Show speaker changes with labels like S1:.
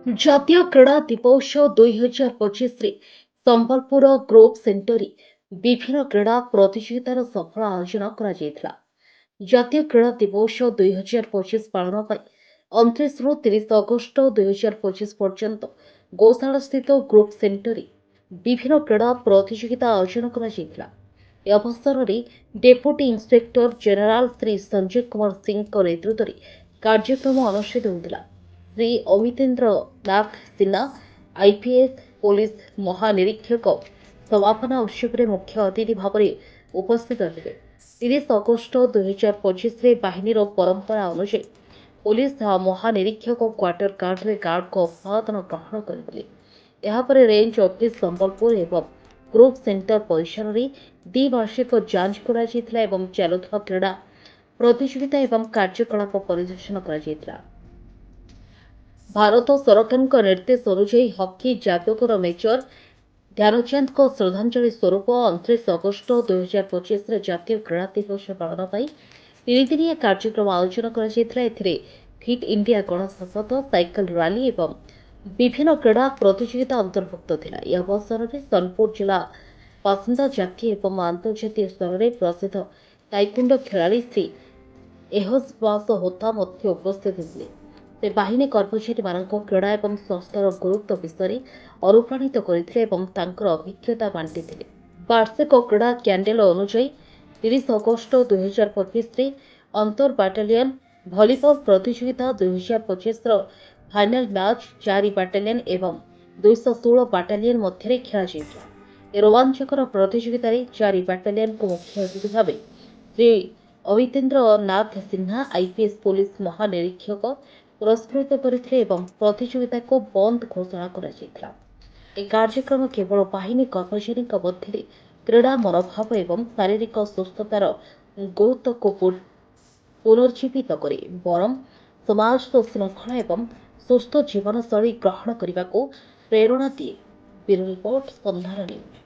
S1: ଜାତୀୟ କ୍ରୀଡ଼ା ଦିବସ 2025ରେ ସମ୍ବଲପୁର ଗ୍ରୋଭ୍ ସେଣ୍ଟରରେ ବିଭିନ୍ନ କ୍ରୀଡ଼ା ପ୍ରତିଯୋଗିତାର ସଫଳ ଆୟୋଜନ କରାଯାଇଥିଲା। ଜାତୀୟ କ୍ରୀଡ଼ା ଦିବସ 2025 ପାଳନ ପାଇଁ 29ରୁ 30 ଅଗଷ୍ଟ 2025 ପର୍ଯ୍ୟନ୍ତ ଗୌଶାଳାସ୍ଥିତ ଗ୍ରୋଭ୍ ସେଣ୍ଟରରେ ବିଭିନ୍ନ କ୍ରୀଡ଼ା ପ୍ରତିଯୋଗିତା ଆୟୋଜନ କରାଯାଇଥିଲା। ଏ ଅବସରରେ deputy inspector general Shri Sanjay Kumar ସିଂଙ୍କ ନେତୃତ୍ୱରେ କାର୍ଯ୍ୟକ୍ରମ ଅନୁଷ୍ଠିତ ହୋଇଥିଲା। ଶ୍ରୀ ଅମିତେନ୍ଦ୍ର ନାଥ ସିହ୍ନା ଆଇପିଏସ୍ ପୋଲିସ ମହାନିରୀକ୍ଷକ ସମାପନ ଉତ୍ସବରେ ମୁଖ୍ୟ ଅତିଥି ଭାବରେ ଉପସ୍ଥିତ ଥିଲେ। 30 ଅଗଷ୍ଟ 2025ରେ ବାହିନୀର ପରମ୍ପରା ଅନୁଯାୟୀ ପୋଲିସ ମହାନିରୀକ୍ଷକ କ୍ୱାର୍ଟର ଗାର୍ଡରେ ଗାର୍ଡଙ୍କ ଅଭିବାଦନ ଗ୍ରହଣ କରିଥିଲେ। ଏହାପରେ ରେଞ୍ଜ ଅଫିସ ସମ୍ବଲପୁର ଏବଂ ଗ୍ରୋଭ୍ ସେଣ୍ଟର ପରିସରରେ ଦ୍ୱିବାର୍ଷିକ ଯାଞ୍ଚ କରାଯାଇଥିଲା ଏବଂ ଚାଲୁଥିବା କ୍ରୀଡ଼ା ପ୍ରତିଯୋଗିତା ଏବଂ କାର୍ଯ୍ୟକଳାପ ପରିଦର୍ଶନ କରାଯାଇଥିଲା। ଭାରତ ସରକାରଙ୍କ ନିର୍ଦ୍ଦେଶ ଅନୁଯାୟୀ ହକି ଯାଦୁକର ମେଜର ଧ୍ୟାନଚାନ୍ଦଙ୍କ ଶ୍ରଦ୍ଧାଞ୍ଜଳି ସ୍ୱରୂପ 29 ଅଗଷ୍ଟ 2025ରେ ଜାତୀୟ କ୍ରୀଡ଼ା ଦିବସ ପାଳନ ପାଇଁ ତିନିଦିନିଆ କାର୍ଯ୍ୟକ୍ରମ ଆୟୋଜନ କରାଯାଇଥିଲା। ଏଥିରେ ଫିଟ୍ ଇଣ୍ଡିଆ ଗଣଶପଥ, ସାଇକେଲ ରାଲି ଏବଂ ବିଭିନ୍ନ କ୍ରୀଡ଼ା ପ୍ରତିଯୋଗିତା ଅନ୍ତର୍ଭୁକ୍ତ ଥିଲା। ଏହି ଅବସରରେ ସୋନପୁର ଜିଲ୍ଲା ବାସିନ୍ଦା ଜାତୀୟ ଏବଂ ଆନ୍ତର୍ଜାତୀୟ ସ୍ତରରେ ପ୍ରସିଦ୍ଧ ତାଇକ୍ୱାଣ୍ଡୋ ଖେଳାଳି ଶ୍ରୀ ଏହସାନ ହୋତା ମଧ୍ୟ ଉପସ୍ଥିତ ଥିଲେ। ସେ ବାହିନୀ କର୍ମଚାରୀମାନଙ୍କୁ କ୍ରୀଡ଼ା ଏବଂ ସଂସ୍ଥାର ଗୁରୁତ୍ୱ ବିଷୟରେ ଅନୁପ୍ରାଣିତ କରିଥିଲେ ଏବଂ ତାଙ୍କର ଅଭିଜ୍ଞତା ବାଣ୍ଟିଥିଲେ। ବାର୍ଷିକ କ୍ରୀଡ଼ା କ୍ୟାଲେଣ୍ଡର ଅନୁଯାୟୀ 30 ଅଗଷ୍ଟ 2025ରେ ଅନ୍ତର ବାଟାଲିୟନ ଭଲିବଲ ପ୍ରତିଯୋଗିତା 2025ର ଫାଇନାଲ ମ୍ୟାଚ୍ 4 ବାଟାଲିୟନ ଏବଂ 216 ବାଟାଲିୟନ ମଧ୍ୟରେ ଖେଳାଯାଇଥିଲା। ଏ ରୋମାଞ୍ଚକର ପ୍ରତିଯୋଗିତାରେ 4 ବାଟାଲିୟନକୁ ମୁଖ୍ୟ ଅତିଥି ଭାବେ ଶ୍ରୀ ଅମିତେନ୍ଦ୍ର ନାଥ ସିହ୍ନା ଆଇପିଏସ୍ ପୋଲିସ ମହାନିରୀକ୍ଷକ ପୁରସ୍କୃତ କରିଥିଲେ ଏବଂ ପ୍ରତିଯୋଗିତାକୁ ବନ୍ଦ ଘୋଷଣା କରାଯାଇଥିଲା। ଏହି କାର୍ଯ୍ୟକ୍ରମ କେବଳ ବାହିନୀ କର୍ମଚାରୀଙ୍କ ମଧ୍ୟରେ କ୍ରୀଡ଼ା ମନୋଭାବ ଏବଂ ଶାରୀରିକ ସୁସ୍ଥତାର ଗୁରୁତ୍ୱକୁ ପୁନର୍ଜୀବିତ କରେ, ବରଂ ସମାଜର ଶୃଙ୍ଖଳା ଏବଂ ସୁସ୍ଥ ଜୀବନଶୈଳୀ ଗ୍ରହଣ କରିବାକୁ ପ୍ରେରଣା ଦିଏ। ବ୍ୟୁରୋ ରିପୋର୍ଟ, ସନ୍ଧାନ ନ୍ୟୁଜ୍।